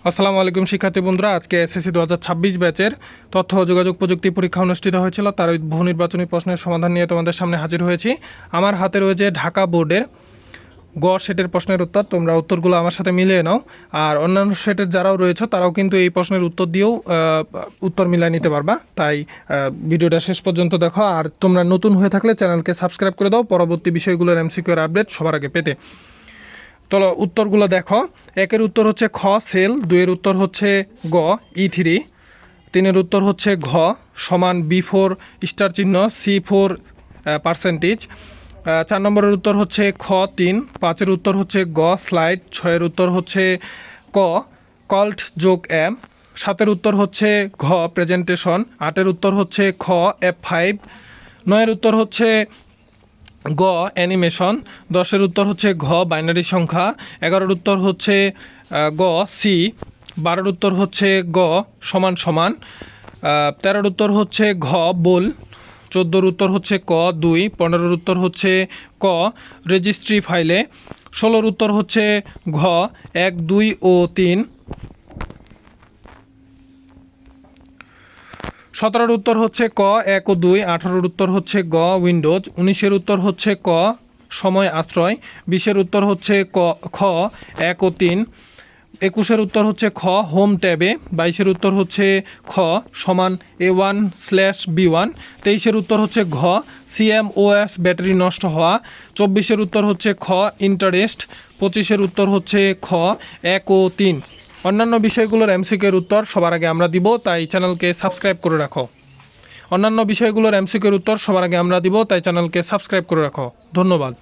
আসসালামু আলাইকুম শিক্ষার্থী বন্ধুরা, আজকে এসএসসি 2026 ব্যাচের তথ্য ও যোগাযোগ প্রযুক্তি পরীক্ষা অনুষ্ঠিত হয়েছিল। তার বহু নির্বাচনী প্রশ্নের সমাধান নিয়ে তোমাদের সামনে হাজির হয়েছি। আমার হাতে রয়েছে ঢাকা বোর্ডের গ সেটের প্রশ্নের উত্তর। তোমরা উত্তরগুলো আমার সাথে মিলিয়ে নাও, আর অন্যান্য সেটের যারাও রয়েছে তারাও কিন্তু এই প্রশ্নের উত্তর দিয়েও উত্তর মিলিয়ে নিতে পারবা। তাই ভিডিওটা শেষ পর্যন্ত দেখো, আর তোমরা নতুন হয়ে থাকলে চ্যানেলকে সাবস্ক্রাইব করে দাও পরবর্তী বিষয়গুলোর এমসিকিউর আপডেট সবার আগে পেতে। চলো উত্তরগুলো দেখো। একের উত্তর হচ্ছে খ সেল, দুইয়ের উত্তর হচ্ছে গ E3, তিনের উত্তর হচ্ছে ঘ সমান B4 স্টার চিহ্ন C4 পার্সেন্টেজ, 4 নম্বরের উত্তর হচ্ছে খ 3, 5-এর উত্তর হচ্ছে গ স্লাইড, 6-এর উত্তর হচ্ছে ক কল্ট যোগ এম, 7-এর উত্তর হচ্ছে ঘ প্রেজেন্টেশন, 8-এর উত্তর হচ্ছে খ F5, 9-এর উত্তর হচ্ছে গ অ্যানিমেশন, 10-এর উত্তর হচ্ছে ঘ বাইনারি সংখ্যা, 11-এর উত্তর হচ্ছে গ সি, 12-এর উত্তর হচ্ছে গ সমান সমান, 13-এর উত্তর হচ্ছে ঘ বোল, 14-এর উত্তর হচ্ছে ক 2, 15-এর উত্তর হচ্ছে ক রেজিস্ট্রি ফাইলে, 16-এর উত্তর হচ্ছে ঘ 1, 2 ও 3, 17-এর উত্তর হচ্ছে ক 1 ও 2, 18-এর উত্তর হচ্ছে গ উইন্ডোজ, 19-এর উত্তর হচ্ছে ক সময় আশ্রয়, 20-এর উত্তর হচ্ছে খ 1 ও 3, 21-এর উত্তর হচ্ছে খ হোম ট্যাবে, 22-এর উত্তর হচ্ছে খ সমান A1/B1, 23-এর উত্তর হচ্ছে ঘ CMOS ব্যাটারি নষ্ট হওয়া, 24-এর উত্তর হচ্ছে খ ইন্টারেস্ট, 25-এর উত্তর হচ্ছে খ 1 ও 3। অন্যান্য বিষয়গুলোর এমসিকিউর উত্তর সবার আগে আমরা দিব, তাই চ্যানেলকে সাবস্ক্রাইব করে রাখো। অন্যান্য বিষয়গুলোর এমসিকিউর উত্তর সবার আগে আমরা দিব, তাই চ্যানেলকে সাবস্ক্রাইব করে রাখো। ধন্যবাদ।